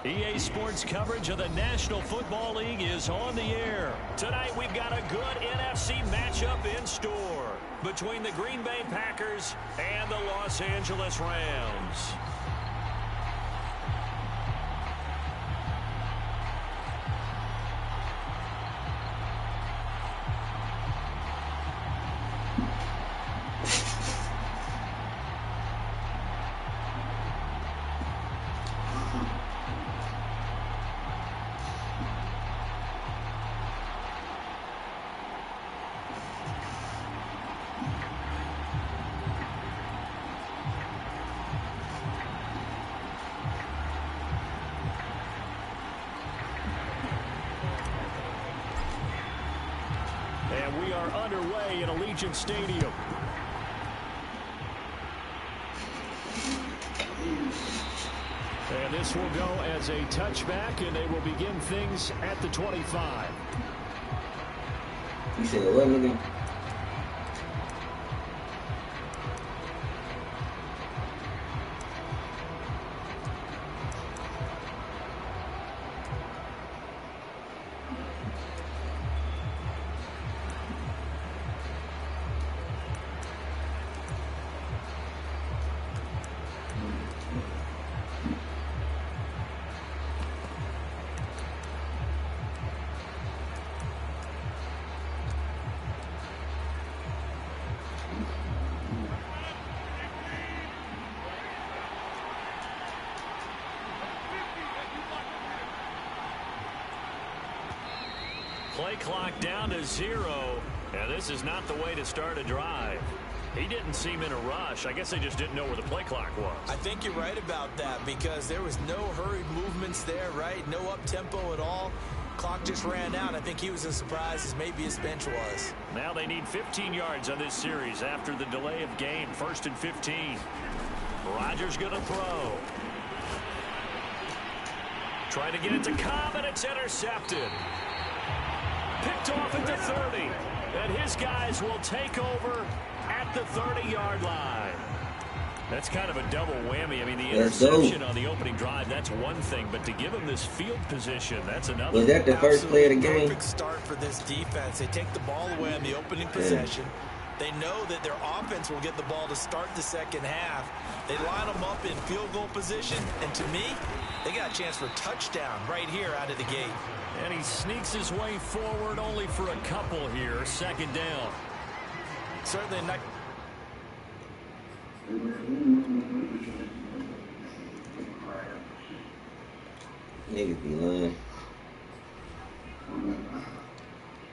EA Sports coverage of the National Football League is on the air. Tonight we've got a good NFC matchup in store between the Green Bay Packers and the Los Angeles Rams. And we are underway in Allegiant Stadium. And this will go as a touchback, and they will begin things at the 25. You said what, nigga? Play clock down to 0, and this is not the way to start a drive. He didn't seem in a rush. I guess they just didn't know where the play clock was. I think you're right about that because there was no hurried movements there, right? No up-tempo at all. Clock just ran out. I think he was as surprised as maybe his bench was. Now they need 15 yards on this series after the delay of game. 1st and 15. Rodgers going to throw. Trying to get it to Cobb, and it's intercepted. Picked off at the 30, and his guys will take over at the 30-yard line. That's kind of a double whammy. I mean, the interception on the opening drive, that's one thing, but to give him this field position, that's another. Was that the first play of the game? Perfect start for this defense. They take the ball away on the opening possession. They know that their offense will get the ball to start the second half. They line them up in field goal position, and to me, they got a chance for a touchdown right here out of the gate. And he sneaks his way forward only for a couple here. 2nd down. Certainly not. Niggas be lying.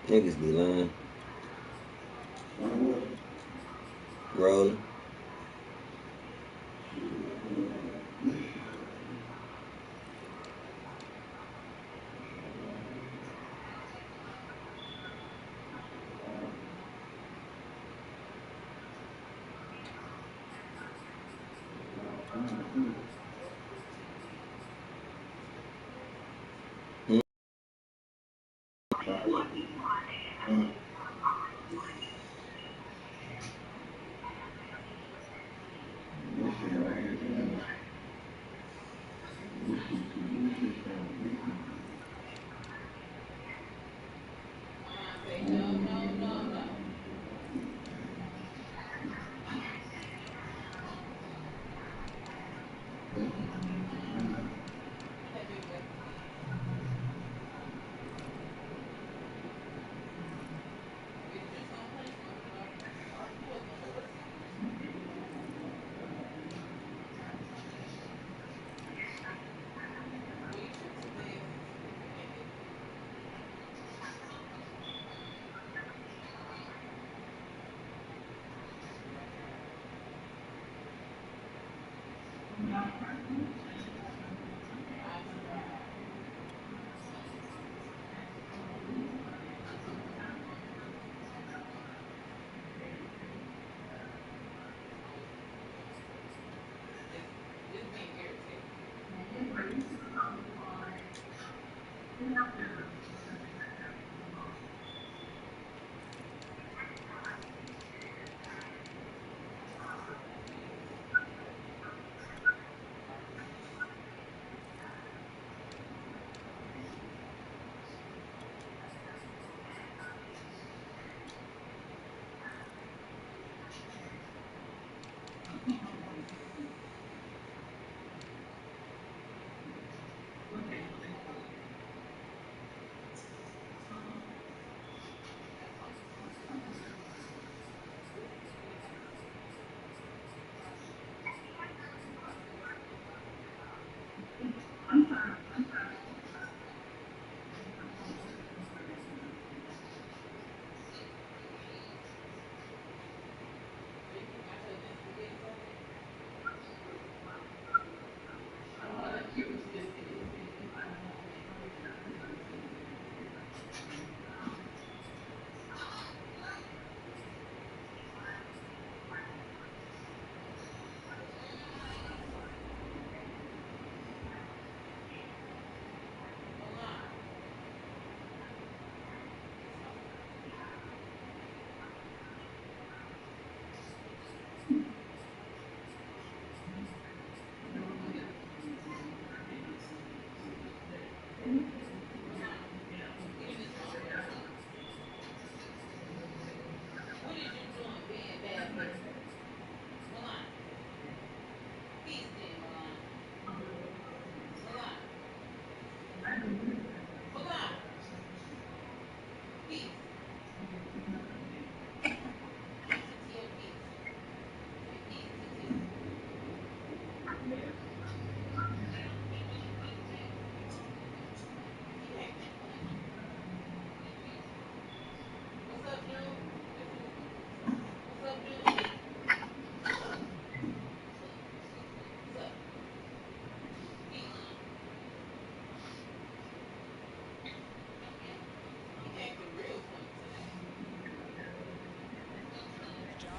Niggas be lying. Rolling.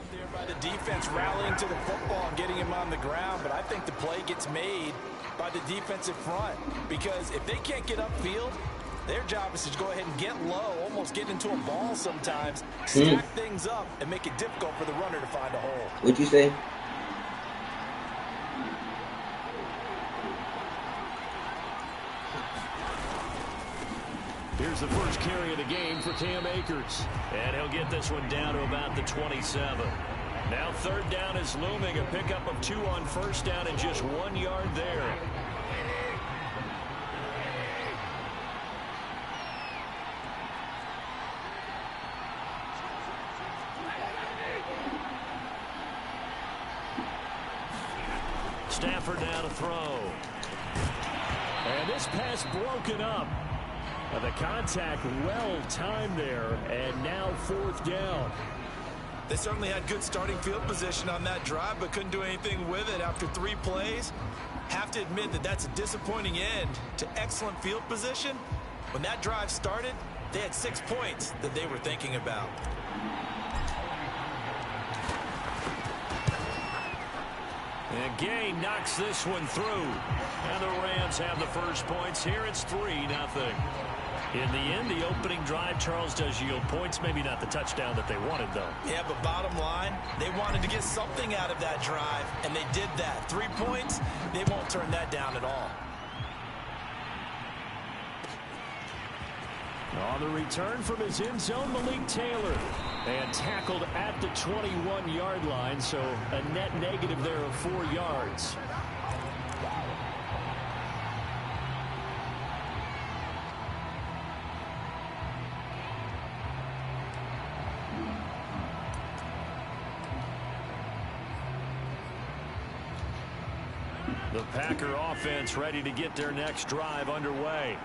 There by the defense rallying to the football and getting him on the ground, but I think the play gets made by the defensive front because if they can't get upfield, their job is to go ahead and get low, almost get into a ball sometimes, stack things up, and make it difficult for the runner to find a hole. What'd you say? Here's the first carry of the game for Cam Akers. And he'll get this one down to about the 27. Now third down is looming. A pickup of 2 on first down and just 1 yard there. Stafford now to throw. And this pass broken up. The contact well timed there, and now 4th down. They certainly had good starting field position on that drive, but couldn't do anything with it after 3 plays. Have to admit that that's a disappointing end to excellent field position. When that drive started, they had 6 points that they were thinking about. And Gay knocks this one through. And the Rams have the first points here. It's 3-0. In the end, the opening drive, Charles, does yield points. Maybe not the touchdown that they wanted, though. Yeah, but bottom line, they wanted to get something out of that drive, and they did that. 3 points, they won't turn that down at all. On the return from his end zone, Malik Taylor. And tackled at the 21-yard line, so a net negative there of 4 yards. The Packer offense ready to get their next drive underway.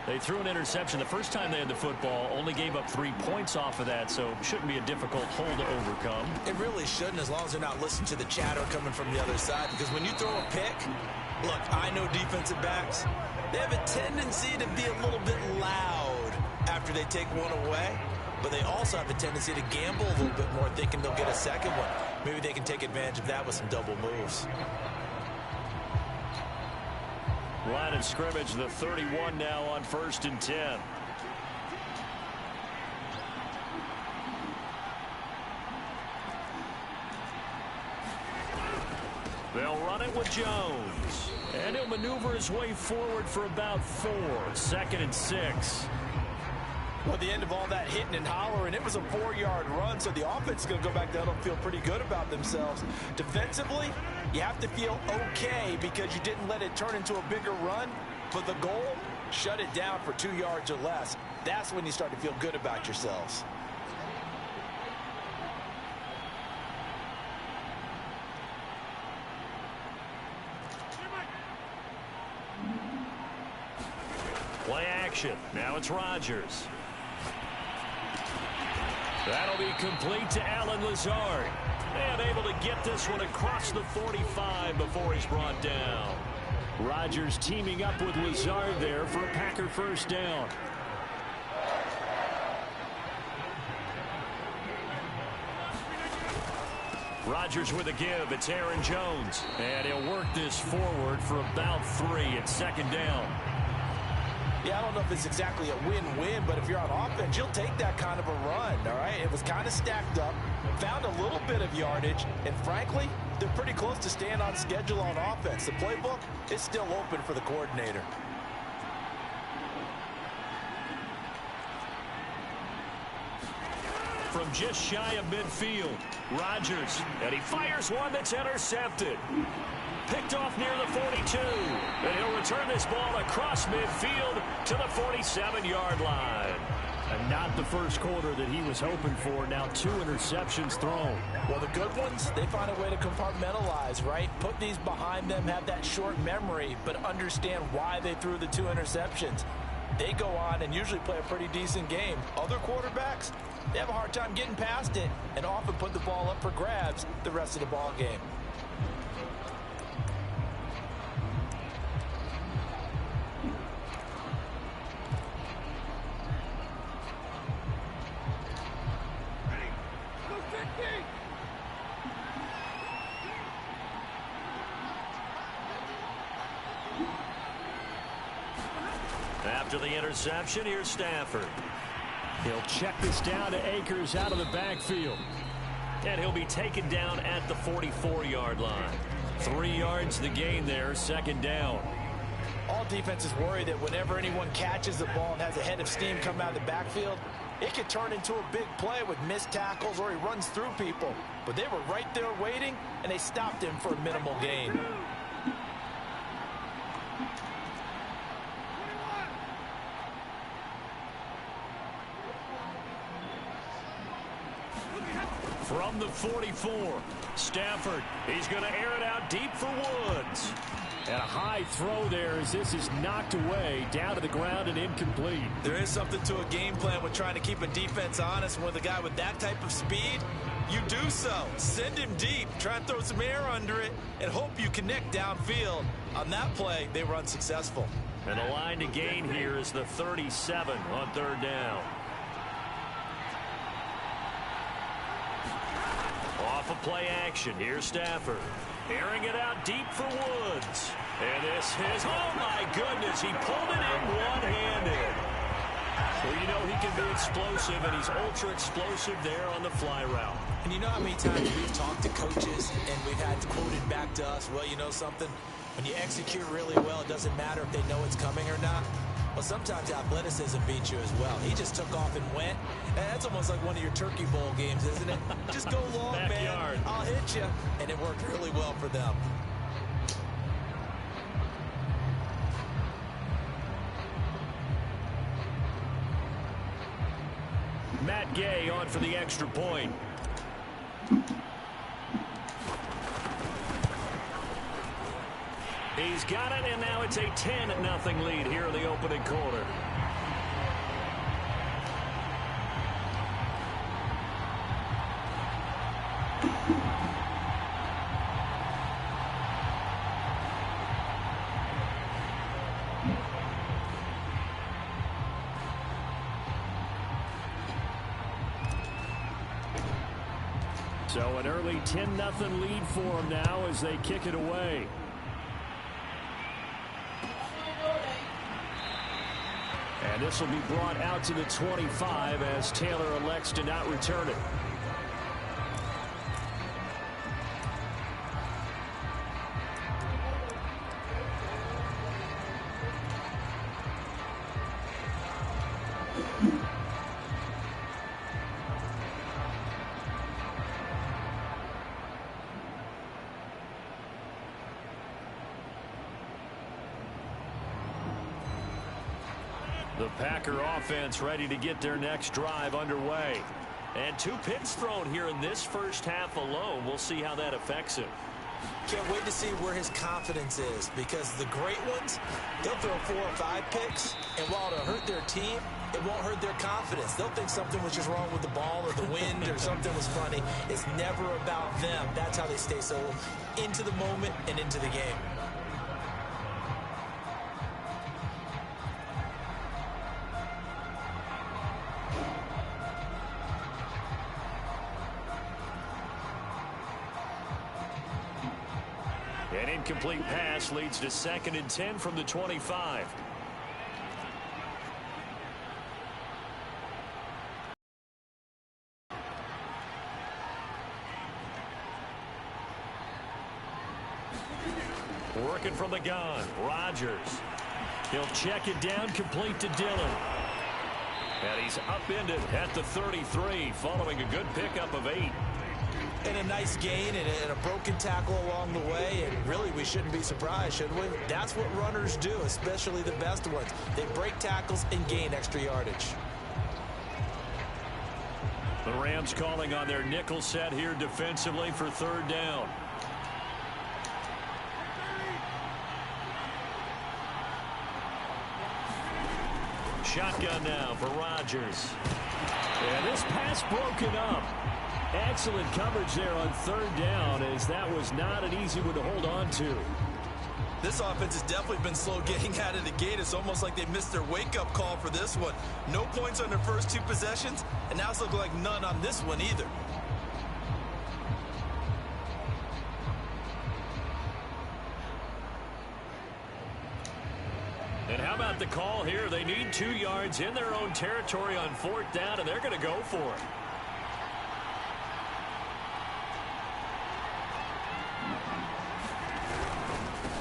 They threw an interception the first time they had the football, only gave up 3 points off of that, so shouldn't be a difficult hole to overcome. It really shouldn't, as long as they're not listening to the chatter coming from the other side, because when you throw a pick, look, I know defensive backs, they have a tendency to be a little bit loud after they take one away, but they also have a tendency to gamble a little bit more, thinking they'll get a second one. Maybe they can take advantage of that with some double moves. Line of scrimmage, the 31 now on 1st and 10. They'll run it with Jones. And he'll maneuver his way forward for about 4. 2nd and 6. Well, at the end of all that hitting and hollering, it was a 4-yard run, so the offense is going to go back down and feel pretty good about themselves. Defensively, you have to feel okay because you didn't let it turn into a bigger run, but the goal, shut it down for 2 yards or less. That's when you start to feel good about yourselves. Play action. Now it's Rodgers. That'll be complete to Allen Lazard. And able to get this one across the 45 before he's brought down. Rodgers teaming up with Lazard there for a Packer first down. Rodgers with a give. It's Aaron Jones. And he'll work this forward for about 3 at 2nd down. Yeah, I don't know if it's exactly a win-win, but if you're on offense, you'll take that kind of a run, all right? It was kind of stacked up, found a little bit of yardage, and frankly, they're pretty close to staying on schedule on offense. The playbook is still open for the coordinator. From just shy of midfield, Rodgers, and he fires one that's intercepted. Picked off near the 42, and he'll return this ball across midfield to the 47-yard line. And not the first quarter that he was hoping for. Now 2 interceptions thrown. Well, the good ones, they find a way to compartmentalize, right? Put these behind them, have that short memory, but understand why they threw the 2 interceptions. They go on and usually play a pretty decent game. Other quarterbacks, they have a hard time getting past it and often put the ball up for grabs the rest of the ball game. After the interception, here's Stafford. He'll check this down to Akers out of the backfield. And he'll be taken down at the 44-yard line. 3 yards the gain there, second down. All defenses worry that whenever anyone catches the ball and has a head of steam come out of the backfield, it could turn into a big play with missed tackles or he runs through people. But they were right there waiting, and they stopped him for a minimal gain. From the 44, Stafford, he's going to air it out deep for Woods. And a high throw there as this is knocked away, down to the ground and incomplete. There is something to a game plan with trying to keep a defense honest. With a guy with that type of speed, you do so. Send him deep, try and throw some air under it, and hope you connect downfield. On that play, they were unsuccessful. And the line to gain here is the 37 on third down. Off of play action, here's Stafford. Airing it out deep for Woods. And this is, oh my goodness, he pulled it in one-handed. Well, you know he can be explosive, and he's ultra-explosive there on the fly route. And you know how many times we've talked to coaches and we've had quoted back to us, well, you know something? When you execute really well, it doesn't matter if they know it's coming or not. Well, sometimes athleticism beats you as well. He just took off and went. And that's almost like one of your Turkey Bowl games, isn't it? Just go long, man. I'll hit you. And it worked really well for them. Matt Gay on for the extra point. He's got it, and now it's a 10-0 lead here in the opening quarter. So an early 10-0 lead for them now as they kick it away. And this will be brought out to the 25 as Taylor elects to not return it. The Packer offense ready to get their next drive underway. And 2 picks thrown here in this first half alone. We'll see how that affects him. Can't wait to see where his confidence is, because the great ones, they'll throw 4 or 5 picks, and while it'll hurt their team, it won't hurt their confidence. They'll think something was just wrong with the ball or the wind or something was funny. It's never about them. That's how they stay so into the moment and into the game. An incomplete pass leads to 2nd and 10 from the 25. Working from the gun. Rodgers. He'll check it down, complete to Dillon. And he's upended at the 33 following a good pickup of 8. And a nice gain and a broken tackle along the way. And really, we shouldn't be surprised, should we? That's what runners do, especially the best ones. They break tackles and gain extra yardage. The Rams calling on their nickel set here defensively for 3rd down. Shotgun now for Rodgers. And this pass broken up. Excellent coverage there on 3rd down, as that was not an easy one to hold on to. This offense has definitely been slow getting out of the gate. It's almost like they missed their wake-up call for this one. No points on their first 2 possessions, and now it's looking like none on this one either. And how about the call here? They need 2 yards in their own territory on 4th down, and they're going to go for it.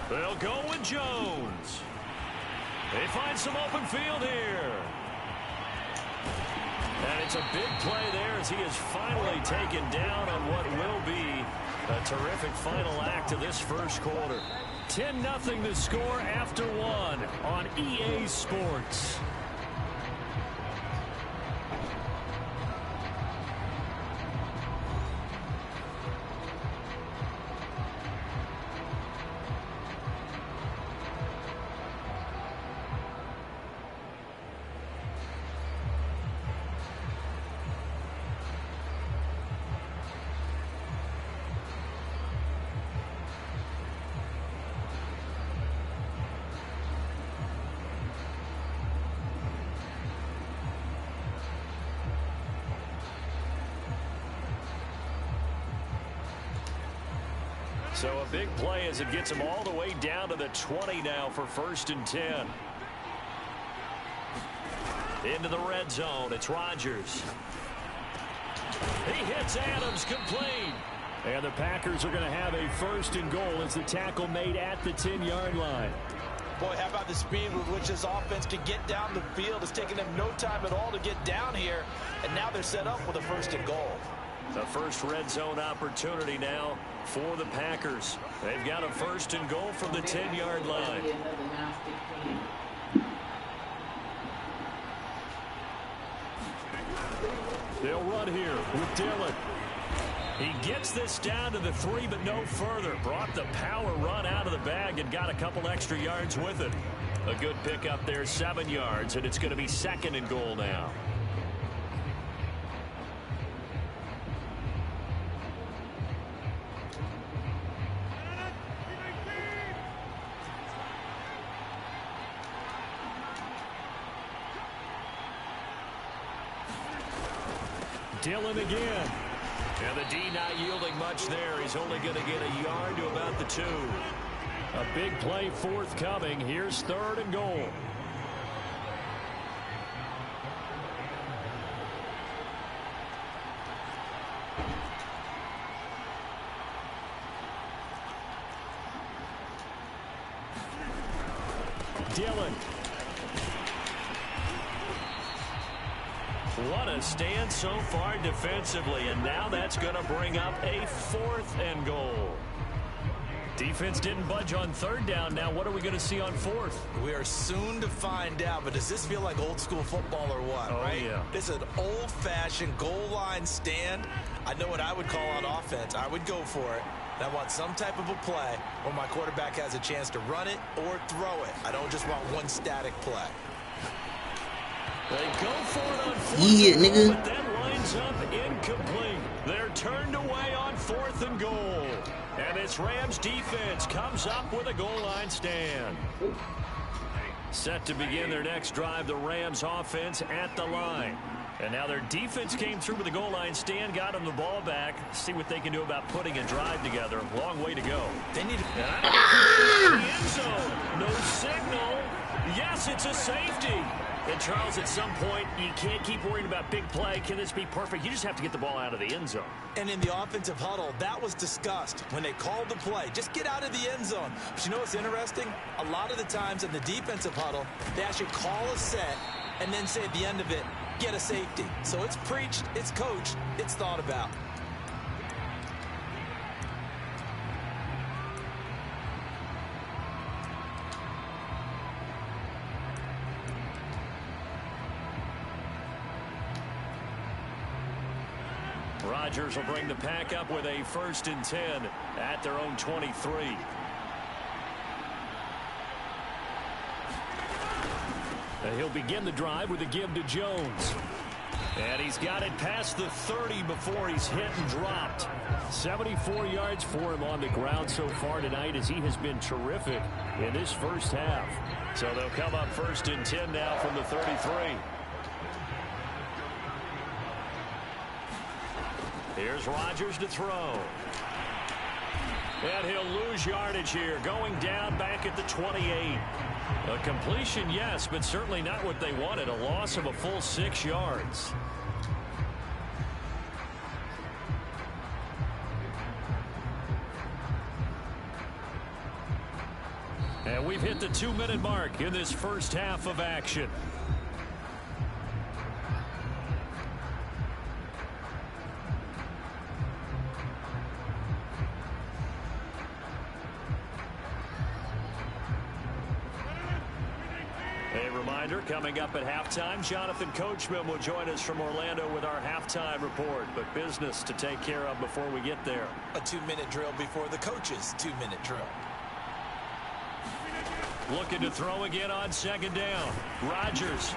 They'll go with Jones. They find some open field here. And it's a big play there as he is finally taken down on what will be a terrific final act of this first quarter. 10-0 the score after 1 on EA Sports. So a big play as it gets him all the way down to the 20 now for 1st and 10. Into the red zone. It's Rodgers. He hits Adams complete. And the Packers are going to have a 1st and goal as the tackle made at the 10-yard line. Boy, how about the speed with which this offense can get down the field? It's taken them no time at all to get down here. And now they're set up with a 1st and goal. The first red zone opportunity now for the Packers. They've got a 1st and goal from the 10-yard line. They'll run here with Dillon. He gets this down to the 3, but no further. Brought the power run out of the bag and got a couple extra yards with it. A good pickup there, 7 yards, and it's going to be 2nd and goal now. Dillon again. And the D not yielding much there. He's only going to get a yard to about the 2. A big play forthcoming. Here's 3rd and goal. Dillon. What a stand so far defensively, and now that's going to bring up a 4th and goal. Defense didn't budge on 3rd down. Now what are we going to see on 4th? We are soon to find out, but does this feel like old school football or what, right? Yeah. This is an old-fashioned goal line stand. I know what I would call on offense. I would go for it. And I want some type of a play where my quarterback has a chance to run it or throw it. I don't just want one static play. They go for it on 4th Yeah, and goal, nigga. but that lines up incomplete. They're turned away on 4th and goal. And this Rams defense comes up with a goal line stand. Set to begin their next drive, the Rams offense at the line. And now their defense came through with a goal line stand, got them the ball back. See what they can do about putting a drive together. Long way to go. They need to... And I don't know if he in the end zone. No signal. Yes, it's a safety. And, Charles, at some point, you can't keep worrying about big play. Can this be perfect? You just have to get the ball out of the end zone. And in the offensive huddle, that was discussed when they called the play. Just get out of the end zone. But you know what's interesting? A lot of the times in the defensive huddle, they actually call a set and then say at the end of it, get a safety. So it's preached, it's coached, it's thought about. Rodgers will bring the pack up with a 1st and 10 at their own 23. And he'll begin the drive with a give to Jones. And he's got it past the 30 before he's hit and dropped. 74 yards for him on the ground so far tonight as he has been terrific in this first half. So they'll come up 1st and 10 now from the 33. Here's Rodgers to throw. And he'll lose yardage here, going down back at the 28. A completion, yes, but certainly not what they wanted. A loss of a full 6 yards. And we've hit the 2-minute mark in this first half of action. Coming up at halftime, Jonathan Coachman will join us from Orlando with our halftime report. But business to take care of before we get there. A 2-minute drill before the coach's 2-minute drill. Looking to throw again on 2nd down. Rodgers.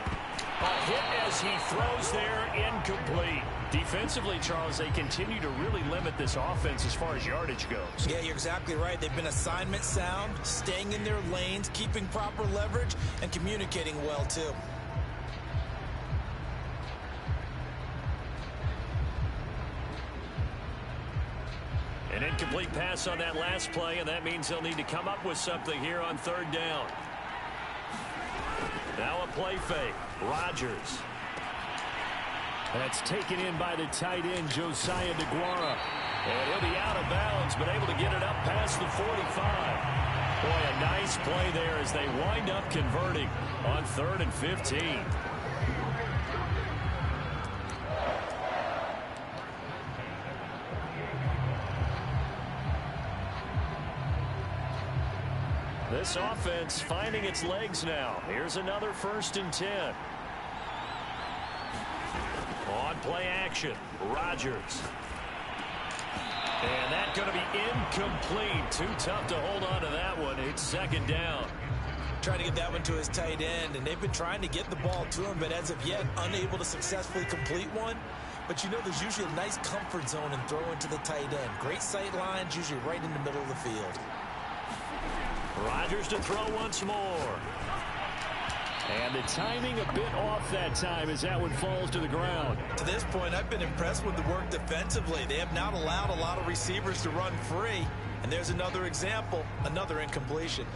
A hit as he throws there, incomplete. Defensively, Charles, they continue to really limit this offense as far as yardage goes. Yeah, you're exactly right. They've been assignment sound, staying in their lanes, keeping proper leverage, and communicating well, too. An incomplete pass on that last play, and that means they'll need to come up with something here on 3rd down. Now a play fake. Rodgers. That's taken in by the tight end, Josiah DeGuara. And he'll be out of bounds, but able to get it up past the 45. Boy, a nice play there as they wind up converting on 3rd and 15. This offense finding its legs now. Here's another 1st and 10. On play action, Rodgers. And that's going to be incomplete. Too tough to hold on to that one. It's 2nd down. Trying to get that one to his tight end, and they've been trying to get the ball to him, but as of yet, unable to successfully complete one. But you know there's usually a nice comfort zone in throwing to the tight end. Great sight lines, usually right in the middle of the field. Rodgers to throw once more. And the timing a bit off that time as that one falls to the ground. To this point, I've been impressed with the work defensively. They have not allowed a lot of receivers to run free. And there's another example, another incompletion.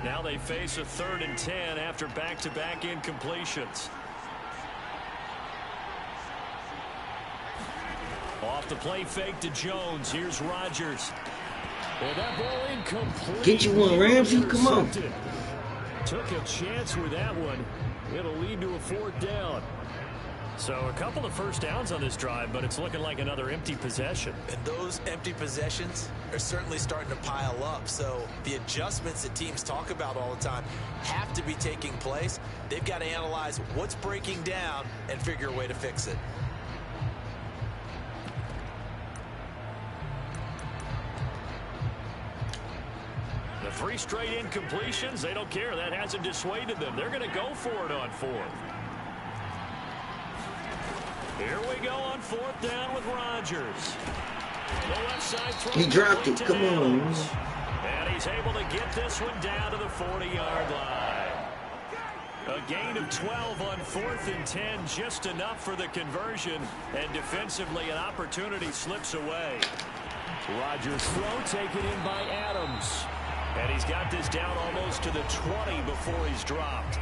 Now they face a 3rd and 10 after back-to-back incompletions. Off the play fake to Jones. Here's Rodgers. Well, that ball incomplete. Get you one, Ramsey. Come on. Took a chance with that one. It'll lead to a 4th down. So a couple of 1st downs on this drive, but it's looking like another empty possession. And those empty possessions are certainly starting to pile up. So the adjustments that teams talk about all the time have to be taking place. They've got to analyze what's breaking down and figure a way to fix it. The 3 straight incompletions, they don't care. That hasn't dissuaded them. They're going to go for it on 4th. Here we go on 4th down with Rodgers. The left side throw. He dropped it. Come on. And he's able to get this one down to the 40-yard line. A gain of 12 on 4th and 10, just enough for the conversion. And defensively, an opportunity slips away. Rodgers' throw taken in by Adams. And he's got this down almost to the 20 before he's dropped.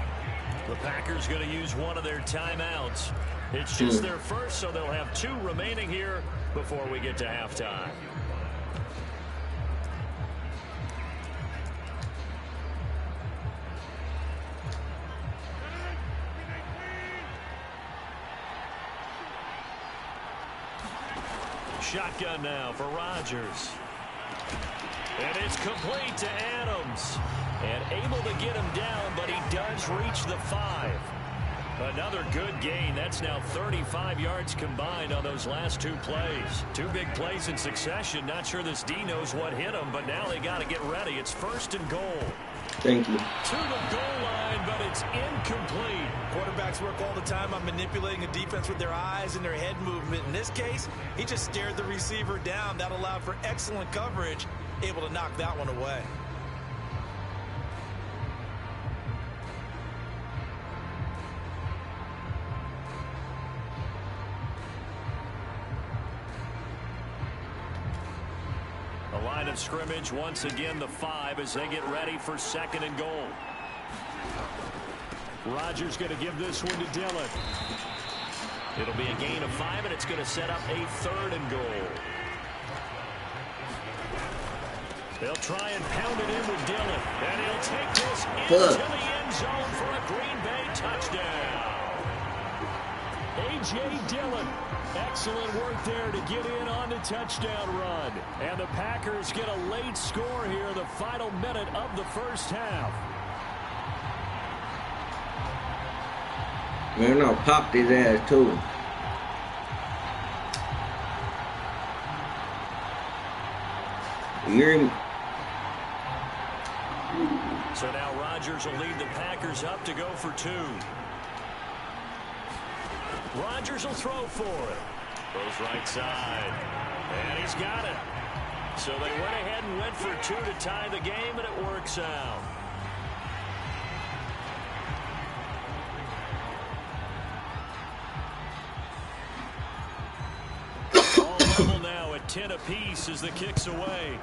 The Packers going to use one of their timeouts. It's just their first, so they'll have 2 remaining here before we get to halftime. Shotgun now for Rodgers. And it's complete to Adams. And able to get him down, but he does reach the 5. Another good gain. That's now 35 yards combined on those last 2 plays. 2 big plays in succession. Not sure this D knows what hit him, but now they got to get ready. It's 1st and goal. Thank you. To the goal line, but it's incomplete. Quarterbacks work all the time on manipulating a defense with their eyes and their head movement. In this case, he just stared the receiver down. That allowed for excellent coverage, able to knock that one away. The line of scrimmage, once again, the 5 as they get ready for 2nd and goal. Rodgers going to give this one to Dillon. It'll be a gain of 5, and it's going to set up a 3rd and goal. They'll try and pound it in with Dillon, and he'll take this into the end zone for a Green Bay touchdown. A.J. Dillon, excellent work there to get in on the touchdown run. And the Packers get a late score here in the final minute of the first half. Man, I'll pop his ass too. You hear me? So now Rodgers will lead the Packers up to go for 2. Rodgers will throw for it. Goes right side. And he's got it. So they went ahead and went for 2 to tie the game, and it works out. All level now at 10 apiece as the kick's away.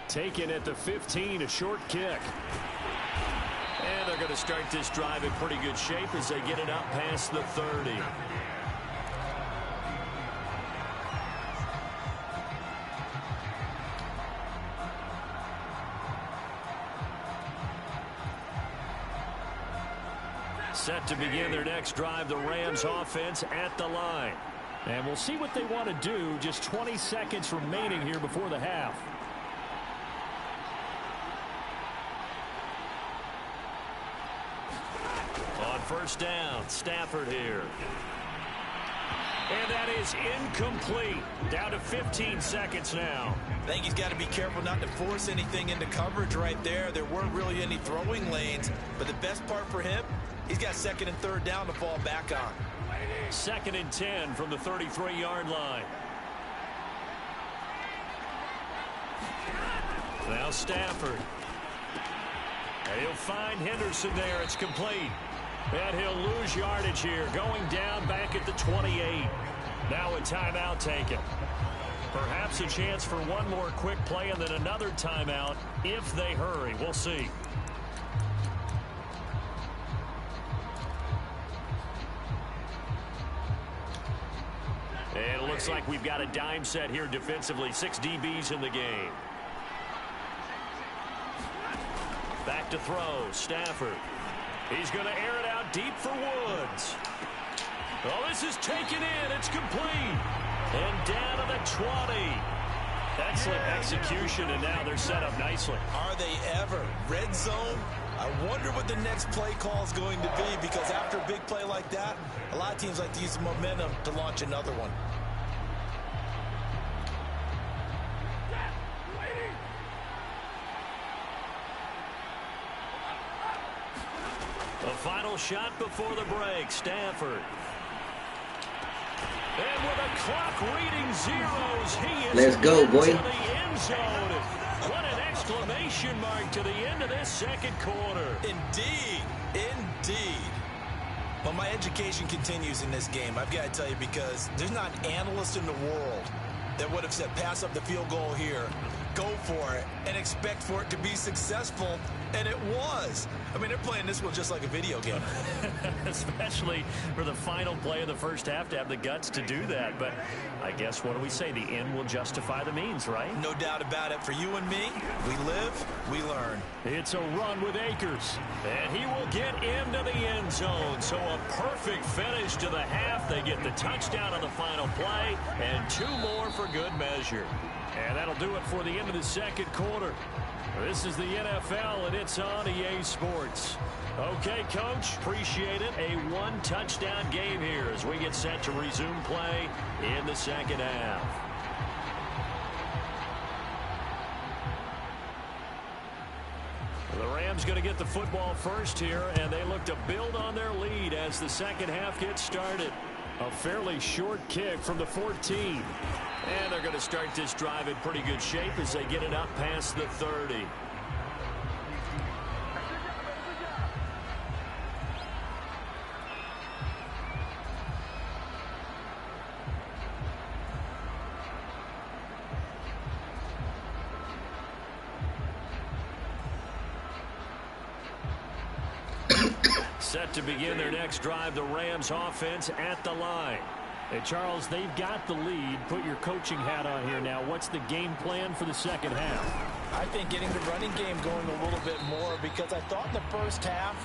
Taken at the 15, a short kick. And they're going to start this drive in pretty good shape as they get it up past the 30. Set to begin their next drive, the Rams offense at the line. And we'll see what they want to do. Just 20 seconds remaining here before the half. On 1st down, Stafford here. And that is incomplete. Down to 15 seconds now. I think he's got to be careful not to force anything into coverage right there. There weren't really any throwing lanes. But the best part for him, he's got 2nd and 3rd down to fall back on. 2nd and 10 from the 33-yard line. Now Stafford. And he'll find Henderson there. It's complete. And he'll lose yardage here. Going down back at the 28. Now a timeout taken. Perhaps a chance for one more quick play and then another timeout if they hurry. We'll see. And it looks like we've got a dime set here defensively. 6 DBs in the game. Back to throw. Stafford. He's going to air it out deep for Woods. Oh, this is taken in. It's complete. And down to the 20. Excellent execution, and now they're set up nicely. Are they ever? Red zone? I wonder what the next play call is going to be, because after a big play like that, a lot of teams like to use the momentum to launch another one. The final shot before the break, Stafford. And with a clock reading zeros, he is Let's go, boy. to the end zone. What an exclamation mark to the end of this second quarter. Indeed. Indeed. Well, my education continues in this game, I've got to tell you, because there's not an analyst in the world that would have said pass up the field goal here, go for it, and expect for it to be successful, and it was. I mean, they're playing this one just like a video game. Especially for the final play of the first half to have the guts to do that. But I guess, what do we say? The end will justify the means, right? No doubt about it. For you and me, we live, we learn. It's a run with Akers, and he will get into the end zone. So a perfect finish to the half. They get the touchdown on the final play, and 2 more for good measure. And that'll do it for the end of the second quarter. This is the NFL, and it's on EA Sports. Okay, Coach, appreciate it. A 1-touchdown game here as we get set to resume play in the second half. The Rams going to get the football first here, and they look to build on their lead as the second half gets started. A fairly short kick from the 14. And they're going to start this drive in pretty good shape as they get it up past the 30. Set to begin their next drive, the Rams offense at the line. Hey, Charles, they've got the lead. Put your coaching hat on here now. What's the game plan for the second half? I think getting the running game going a little bit more, because I thought in the first half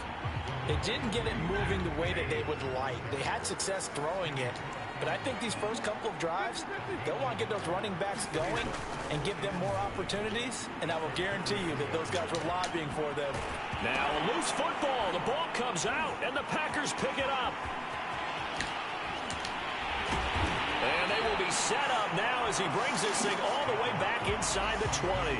they didn't get it moving the way that they would like. They had success throwing it, but I think these first couple of drives, they'll want to get those running backs going and give them more opportunities, and I will guarantee you that those guys were lobbying for them. Now a loose football. The ball comes out, and the Packers pick it up. And they will be set up now as he brings this thing all the way back inside the 20.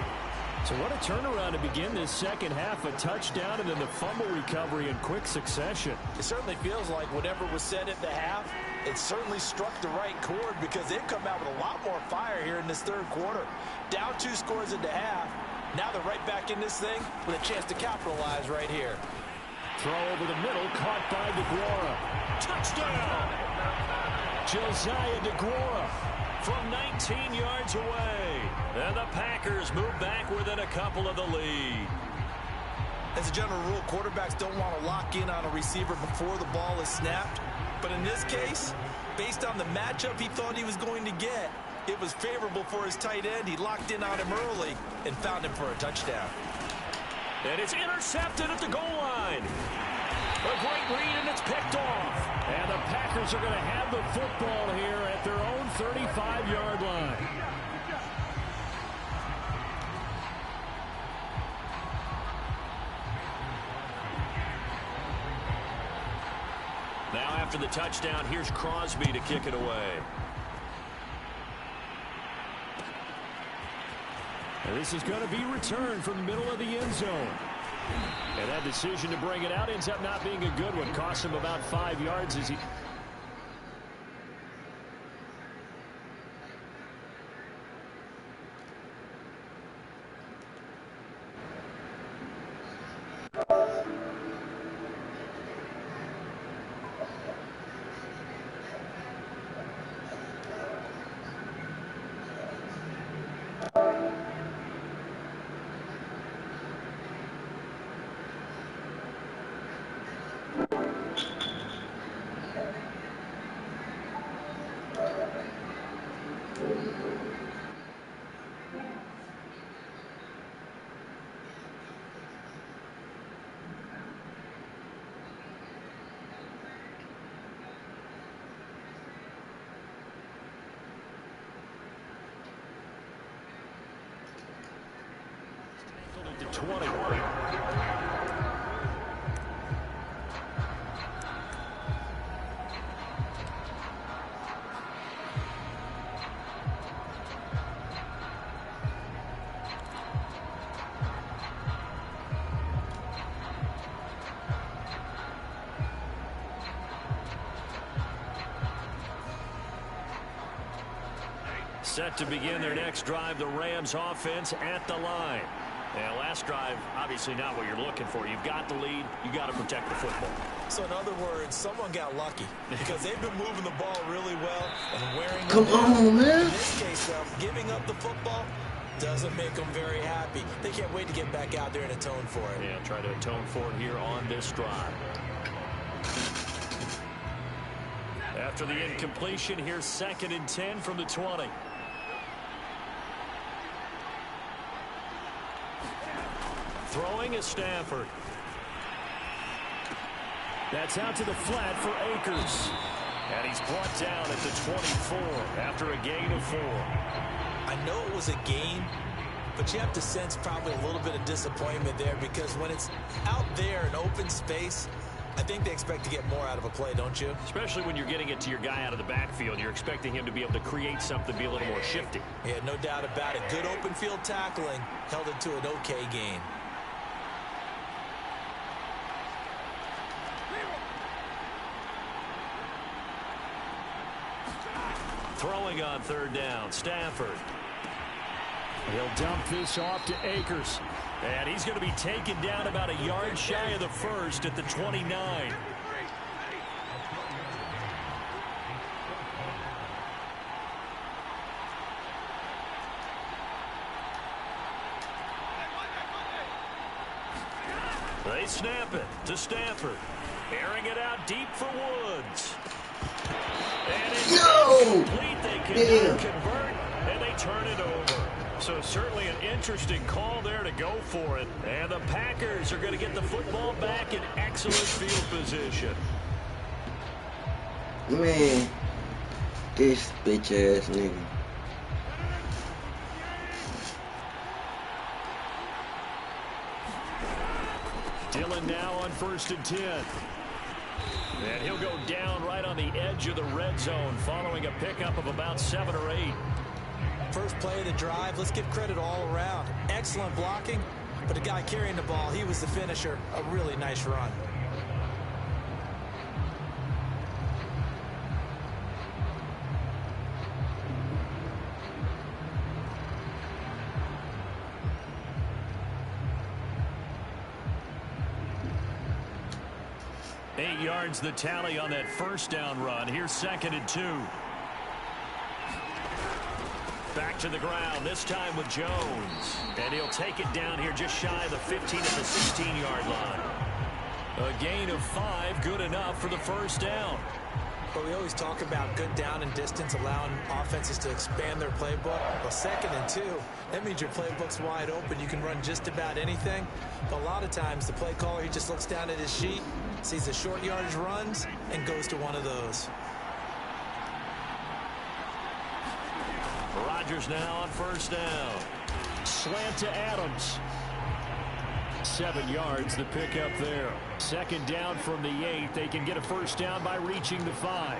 So what a turnaround to begin this second half. A touchdown and then the fumble recovery in quick succession. It certainly feels like whatever was said at the half, it certainly struck the right chord, because they've come out with a lot more fire here in this third quarter. Down 2 scores at the half. Now they're right back in this thing with a chance to capitalize right here. Throw over the middle, caught by DeGuara. Touchdown! Josiah DeGuara from 19 yards away. And the Packers move back within a couple of the lead. As a general rule, quarterbacks don't want to lock in on a receiver before the ball is snapped. But in this case, based on the matchup he thought he was going to get, it was favorable for his tight end. He locked in on him early and found him for a touchdown. And it's intercepted at the goal line. A great read, and it's picked off. And the Packers are going to have the football here at their own 35-yard line. Now after the touchdown, here's Crosby to kick it away. And this is going to be returned from the middle of the end zone. And that decision to bring it out ends up not being a good one. Cost him about 5 yards as he... to 20. Set to begin their next drive, the Rams offense at the line. Yeah, last drive, obviously not what you're looking for. You've got the lead. You got to protect the football. So in other words, someone got lucky because they've been moving the ball really well and wearing. Come on, man. In this case, though, giving up the football doesn't make them very happy. They can't wait to get back out there and atone for it. Yeah, try to atone for it here on this drive. After the incompletion, here's 2nd and 10 from the 20. Throwing is Stafford. That's out to the flat for Akers. And he's brought down at the 24 after a gain of 4. I know it was a gain, but you have to sense probably a little bit of disappointment there because when it's out there in open space, I think they expect to get more out of a play, don't you? Especially when you're getting it to your guy out of the backfield. You're expecting him to be able to create something, be a little more shifty. Yeah, no doubt about it. Good open field tackling held it to an okay gain. Throwing on 3rd down, Stafford. He'll dump this off to Akers. And he's going to be taken down about a yard shy of the 1st at the 29. They snap it to Stafford. Airing it out deep for Woods. And it's complete. They cannot convert, and they turn it over. So certainly an interesting call there to go for it. And the Packers are going to get the football back in excellent field position. Man, this bitch-ass nigga. Dillon now on 1st and 10. And he'll go down right on the edge of the red zone following a pickup of about 7 or 8. First play of the drive, let's give credit all around. Excellent blocking, but the guy carrying the ball, he was the finisher. A really nice run. Eight yards the tally on that 1st down run. Here's 2nd and 2. Back to the ground, this time with Jones. And he'll take it down here just shy of the 15 at the 16-yard line. A gain of 5, good enough for the 1st down. But we always talk about good down and distance, allowing offenses to expand their playbook. Well, 2nd and 2, that means your playbook's wide open. You can run just about anything. But a lot of times, the play caller, he just looks down at his sheet, sees the short yardage runs, and goes to one of those. Rodgers now on 1st down. Slant to Adams. 7 yards, the pickup there. 2nd down from the 8. They can get a 1st down by reaching the 5.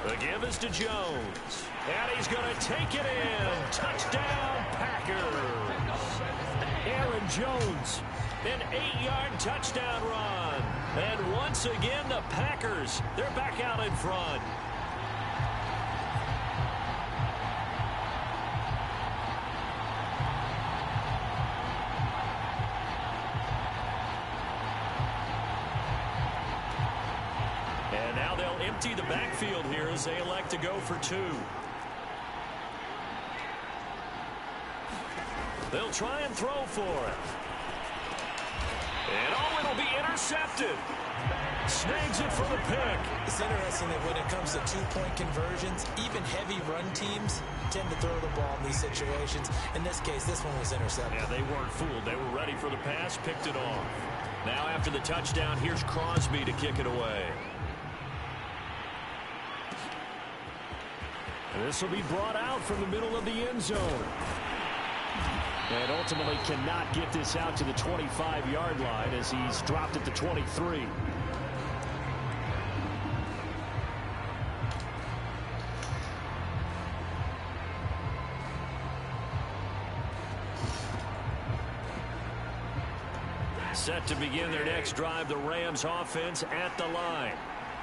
The give is to Jones. And he's going to take it in. Touchdown, Packers. Aaron Jones, an 8-yard touchdown run. And once again, the Packers, they're back out in front. And now they'll empty the backfield here as they elect to go for 2. They'll try and throw for it. And oh, it'll be intercepted. Snags it for the pick. It's interesting that when it comes to two-point conversions, even heavy run teams tend to throw the ball in these situations. In this case, this one was intercepted. Yeah, they weren't fooled. They were ready for the pass, picked it off. Now after the touchdown, here's Crosby to kick it away. This will be brought out from the middle of the end zone. And ultimately cannot get this out to the 25-yard line as he's dropped at the 23. Set to begin their next drive, the Rams offense at the line.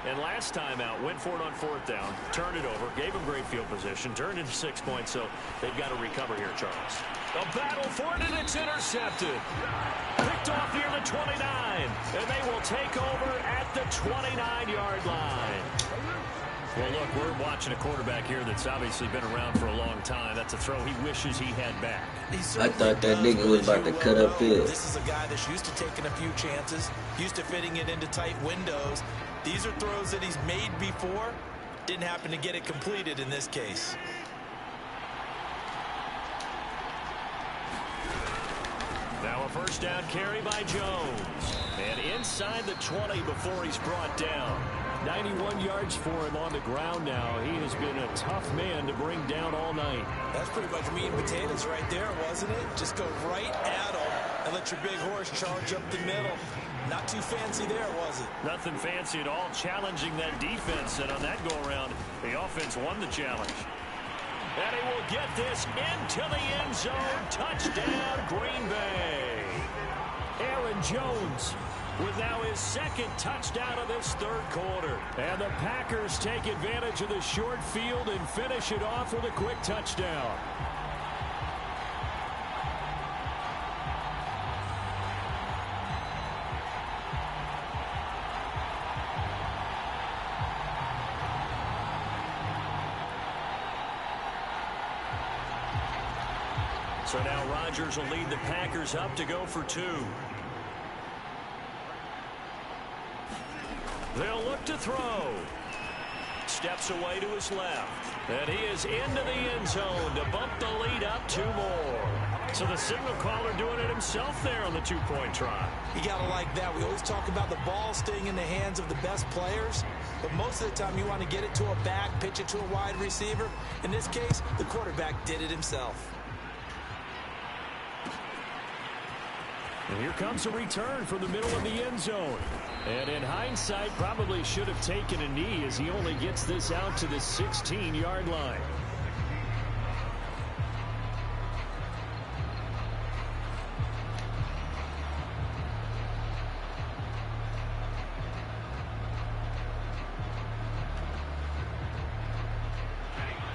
And last time out, went for it on 4th down, turned it over, gave them great field position, turned into 6 points, so they've got to recover here, Charles. A battle for it, and it's intercepted. Picked off near the 29, and they will take over at the 29-yard line. Well, look, we're watching a quarterback here that's obviously been around for a long time. That's a throw he wishes he had back. I thought that nigga was about to cut up field. This is a guy that's used to taking a few chances, used to fitting it into tight windows. These are throws that he's made before. Didn't happen to get it completed in this case. Now a first down carry by Jones. And inside the 20 before he's brought down. 91 yards for him on the ground now. He has been a tough man to bring down all night. That's pretty much meat and potatoes right there, wasn't it? Just go right at him and let your big horse charge up the middle. Not too fancy there, was it? Nothing fancy at all, challenging that defense. And on that go-around, the offense won the challenge. And he will get this into the end zone. Touchdown, Green Bay. Aaron Jones with now his second touchdown of this third quarter. And the Packers take advantage of the short field and finish it off with a quick touchdown. So now Rodgers will lead the Packers up to go for 2. They'll look to throw. Steps away to his left. And he is into the end zone to bump the lead up 2 more. So the signal caller doing it himself there on the 2-point try. You got to like that. We always talk about the ball staying in the hands of the best players. But most of the time you want to get it to a back, pitch it to a wide receiver. In this case, the quarterback did it himself. And here comes a return from the middle of the end zone. And in hindsight, probably should have taken a knee as he only gets this out to the 16-yard line.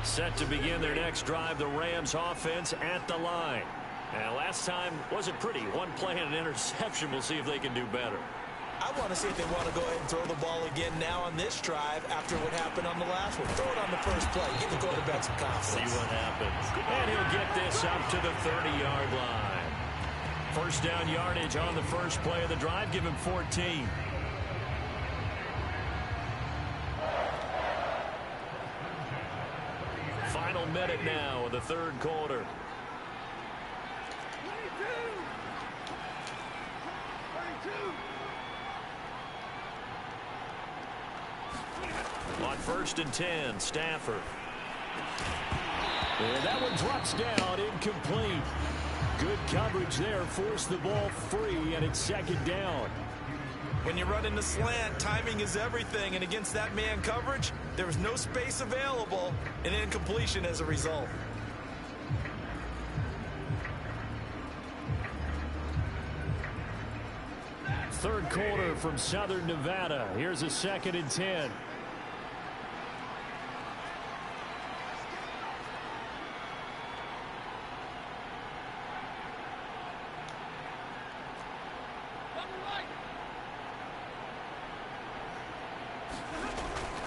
Set to begin their next drive, the Rams offense at the line. And last time wasn't pretty. One play and an interception. We'll see if they can do better. I want to see if they want to go ahead and throw the ball again now on this drive after what happened on the last one. Throw it on the first play. Give the quarterback some confidence. See what happens. And he'll get this up to the 30-yard line. First down yardage on the first play of the drive. Give him 14. Final minute now of the third quarter. On 1st and 10, Stafford. And that one drops down, incomplete. Good coverage there, forced the ball free, and it's 2nd down. When you run in the slant, timing is everything, and against that man coverage, there was no space available, and incompletion as a result. Third quarter from Southern Nevada. Here's a 2nd and 10.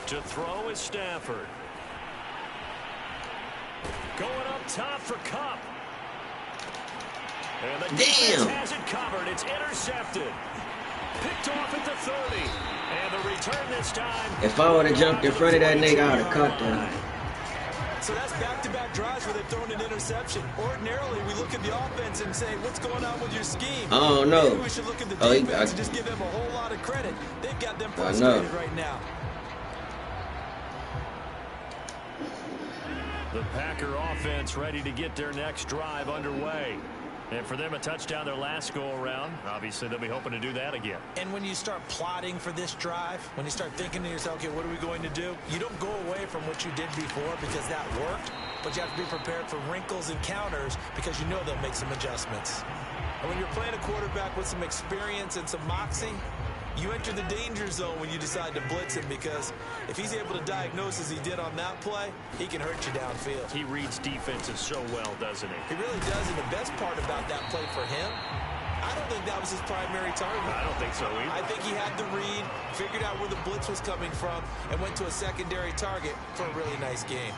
To throw is Stafford. Going up top for Kupp. And the defense has it covered. It's intercepted. Picked off at the 30. And the return this time. If I would have jumped in front of that nigga, I would have caught that. So that's back-to-back drives where they've thrown an interception. Ordinarily, we look at the offense and say, what's going on with your scheme? Oh, no. Maybe we should look at the defense and just give them a whole lot of credit. They've got them frustrated right now. The Packer offense ready to get their next drive underway. And for them, a touchdown their last go-around. Obviously, they'll be hoping to do that again. And when you start plotting for this drive, when you start thinking to yourself, okay, what are we going to do? You don't go away from what you did before because that worked, but you have to be prepared for wrinkles and counters because you know they'll make some adjustments. And when you're playing a quarterback with some experience and some moxie, You enter the danger zone when you decide to blitz him, because if he's able to diagnose as he did on that play, he can hurt you downfield. He reads defenses so well, doesn't he? He really does, and the best part about that play for him, I don't think that was his primary target. I don't think so either. I think he had the read, figured out where the blitz was coming from, and went to a secondary target for a really nice game.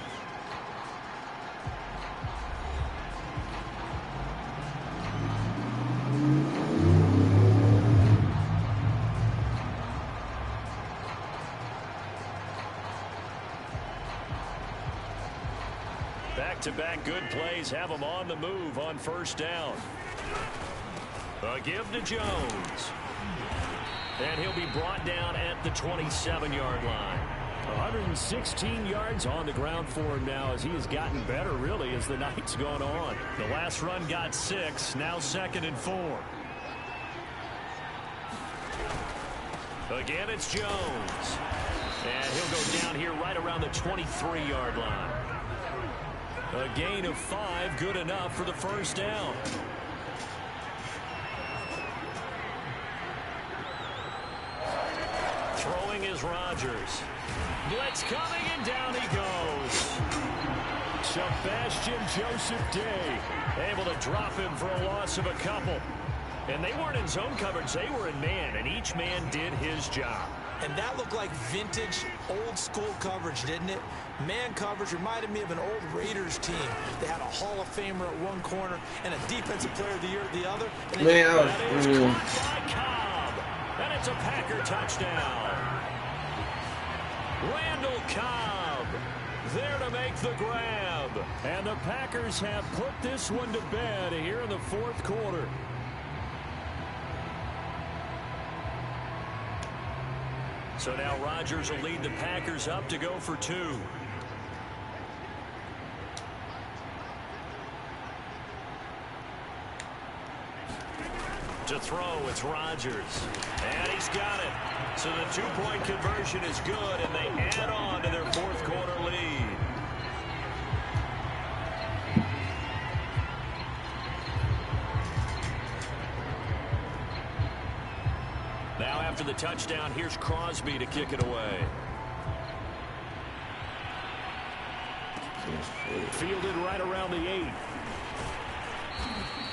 Back-to-back good plays have him on the move on first down. A give to Jones. And he'll be brought down at the 27-yard line. 116 yards on the ground for him now as he has gotten better, really, as the night's gone on. The last run got 6, now 2nd and 4. Again, it's Jones. And he'll go down here right around the 23-yard line. A gain of 5, good enough for the first down. Throwing is Rodgers. Blitz coming, and down he goes. Sebastian Joseph Day able to drop him for a loss of a couple. And they weren't in zone coverage, they were in man, and each man did his job. And that looked like vintage, old-school coverage, didn't it? Man coverage reminded me of an old Raiders team. They had a Hall of Famer at one corner and a Defensive Player of the Year at the other. And that is caught by Cobb. And it's a Packer touchdown. Randall Cobb there to make the grab. And the Packers have put this one to bed here in the fourth quarter. So now Rodgers will lead the Packers up to go for 2. To throw, it's Rodgers. And he's got it. So the 2-point conversion is good, and they add on to their fourth quarter lead. Now after the touchdown, here's Crosby to kick it away. Fielded right around the 8.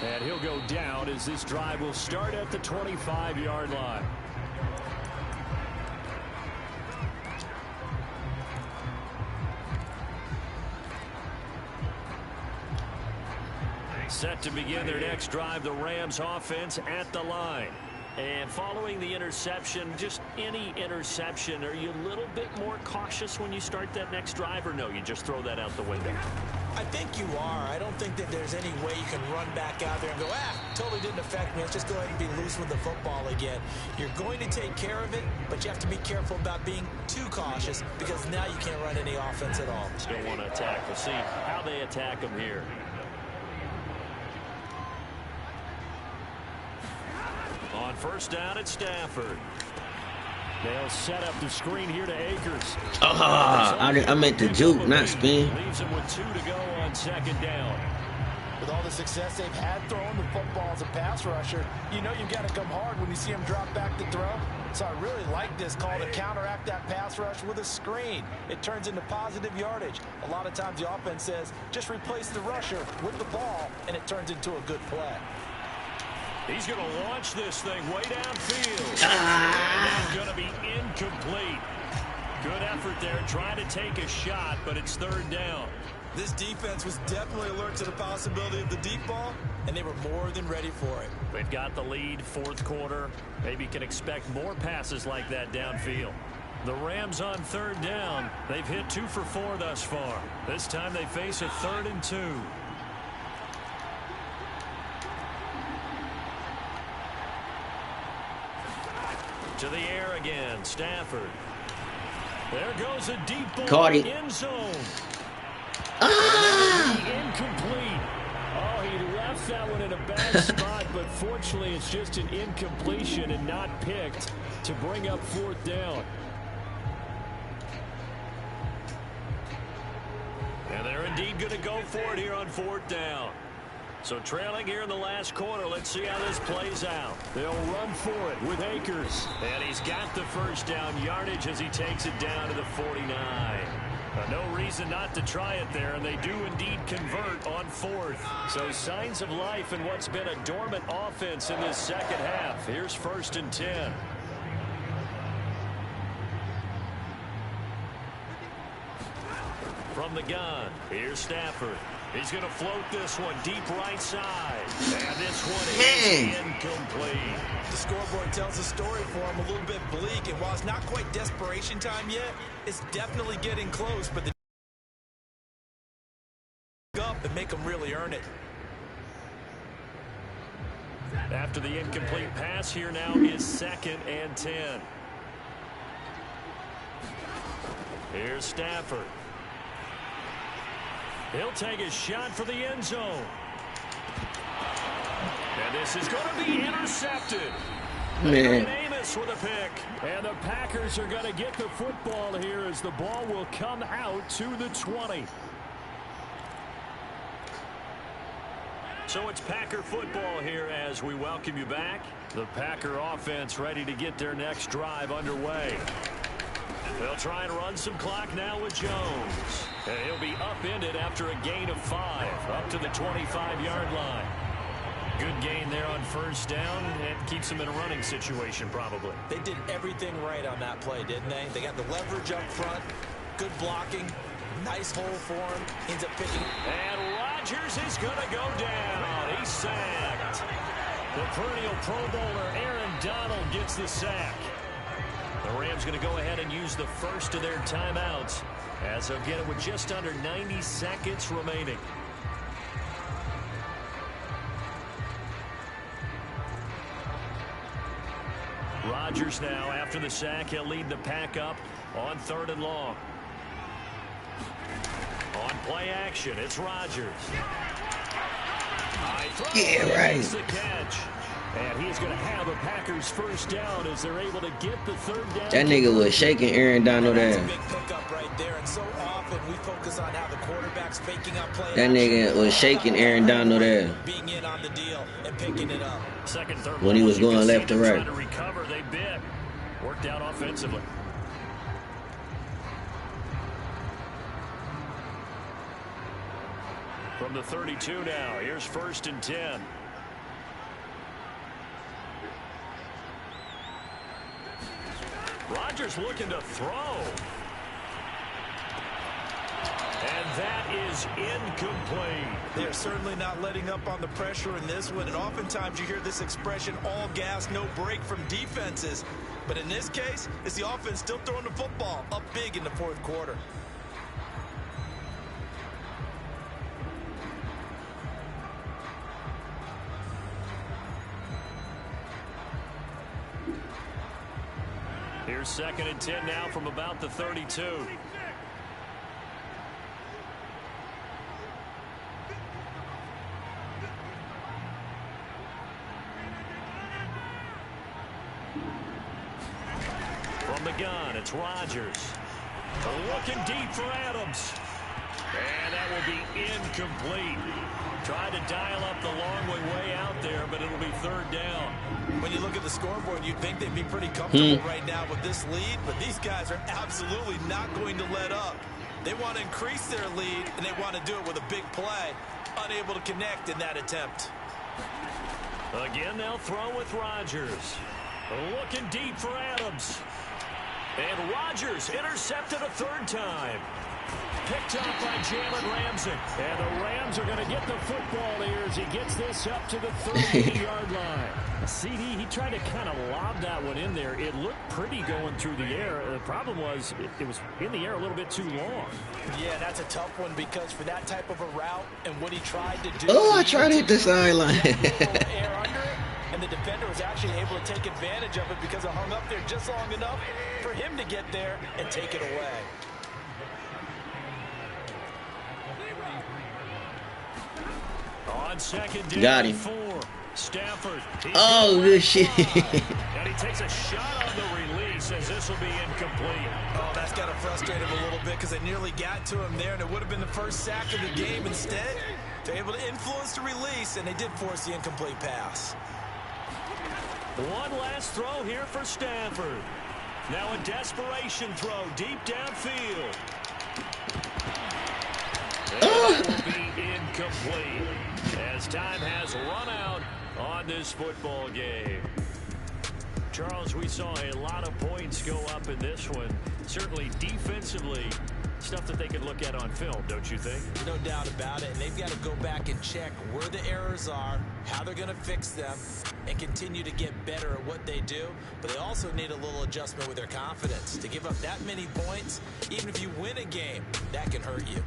And he'll go down as this drive will start at the 25-yard line. Set to begin their next drive, the Rams offense at the line. And following the interception, just any interception, are you a little bit more cautious when you start that next drive, or no, you just throw that out the window? I think you are. I don't think that there's any way you can run back out there and go, totally didn't affect me. Let's just go ahead and be loose with the football again. You're going to take care of it, but you have to be careful about being too cautious, because now you can't run any offense at all. Still want to attack. We'll see how they attack them here. On first down, it's Stafford. They'll set up the screen here to Akers. I meant to juke, not spin. Leaves him with 2 to go on second down. With all the success they've had throwing the football as a pass rusher, you know you've got to come hard when you see him drop back to throw. So I really like this call to counteract that pass rush with a screen. It turns into positive yardage. A lot of times the offense says, just replace the rusher with the ball, and it turns into a good play. He's going to launch this thing way downfield. And it's going to be incomplete. Good effort there, trying to take a shot, but it's third down. This defense was definitely alert to the possibility of the deep ball, and they were more than ready for it. They've got the lead, fourth quarter. Maybe can expect more passes like that downfield. The Rams on third down. They've hit 2 for 4 thus far. This time they face a 3rd and 2. To the air again, Stafford. There goes a deep ball in zone. Incomplete. Oh, he left that one in a bad spot, but fortunately it's just an incompletion and not picked to bring up fourth down. And they're indeed going to go for it here on fourth down. So trailing here in the last quarter. Let's see how this plays out. They'll run for it with Akers. And he's got the first down yardage as he takes it down to the 49. No reason not to try it there, and they do indeed convert on fourth. So signs of life in what's been a dormant offense in this second half. Here's 1st and 10. From the gun, here's Stafford. He's going to float this one deep right side. And this one is incomplete. The scoreboard tells a story for him, a little bit bleak. And while it's not quite desperation time yet, it's definitely getting close. But the up and make them really earn it. After the incomplete pass, here now is 2nd and 10. Here's Stafford. He'll take a shot for the end zone. And this is going to be intercepted. Man. Amos with a pick. And the Packers are going to get the football here as the ball will come out to the 20. So it's Packer football here as we welcome you back. The Packer offense ready to get their next drive underway. They'll try and run some clock now with Jones. And he'll be upended after a gain of 5, up to the 25-yard line. Good gain there on first down. It keeps them in a running situation probably. They did everything right on that play, didn't they? They got the leverage up front, good blocking, nice hole for him. Ends up picking. And Rodgers is going to go down. He's sacked. The perennial Pro Bowler Aaron Donald gets the sack. The Rams going to go ahead and use the first of their timeouts as they'll get it with just under 90 seconds remaining. Rodgers now, after the sack, he'll lead the pack up on 3rd and long. On play action, it's Rodgers. Yeah, right. The catch. And he's going to have a Packers first down as they're able to get the 3rd down. That nigga was shaking Aaron Donald That's down. a big pickup right there, and so often we focus on how the quarterback's faking up play. That nigga was shaking Aaron Donald down. Being in on the deal and picking it up. Second, third When he was going left to right. Trying to recover, they bit. Worked out offensively. From the 32 now, here's 1st and 10. Rodgers looking to throw. And that is incomplete. They're certainly not letting up on the pressure in this one. And oftentimes you hear this expression, all gas, no break from defenses. But in this case, it's the offense still throwing the football up big in the 4th quarter. Here's 2nd and 10 now from about the 32. From the gun, it's Rodgers. Looking deep for Adams. And that will be incomplete. Tried to dial up the long way out there, but it'll be 3rd down. When you look at the scoreboard, you'd think they'd be pretty comfortable right now with this lead, but these guys are absolutely not going to let up. They want to increase their lead, and they want to do it with a big play. Unable to connect in that attempt. Again, they'll throw with Rodgers. Looking deep for Adams. And Rodgers intercepted a 3rd time. Picked up by Jalen Ramsey. And the Rams are going to get the football here as he gets this up to the 30-yard line. CD, he tried to kind of lob that one in there. It looked pretty going through the air. The problem was it was in the air a little bit too long. Yeah, that's a tough one because for that type of a route and what he tried to do. Oh, I tried to hit the sideline. Air under it, and the defender was actually able to take advantage of it because it hung up there just long enough for him to get there and take it away. On 2nd down Got him. 4. Stafford. Oh, good shit. And he takes a shot on the release as this will be incomplete. Oh, that's got to frustrate him a little bit because they nearly got to him there, and it would have been the first sack of the game. Instead, they're able to influence the release, and they did force the incomplete pass. One last throw here for Stanford. Now a desperation throw deep downfield. And it will be incomplete as time has run out on this football game. Charles, we saw a lot of points go up in this one. Certainly defensively, stuff that they could look at on film, don't you think? No doubt about it, and they've got to go back and check where the errors are, how they're going to fix them, and continue to get better at what they do. But they also need a little adjustment with their confidence. To give up that many points, even if you win a game, that can hurt you.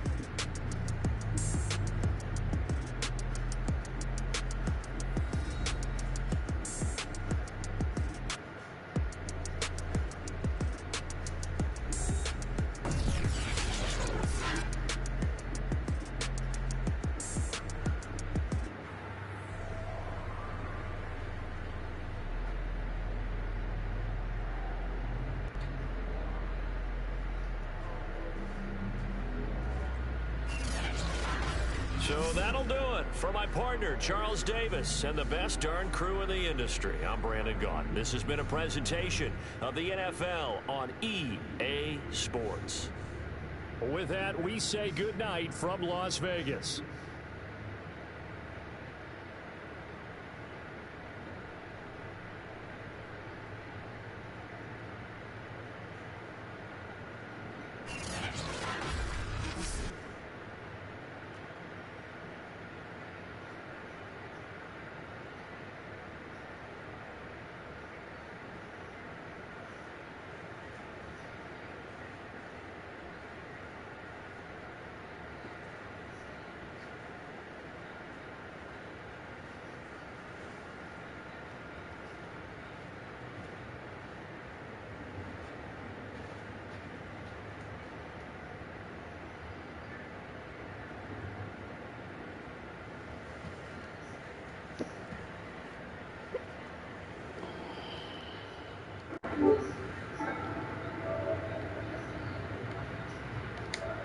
So that'll do it for my partner, Charles Davis, and the best darn crew in the industry. I'm Brandon Gaudin. This has been a presentation of the NFL on EA Sports. With that, we say goodnight from Las Vegas.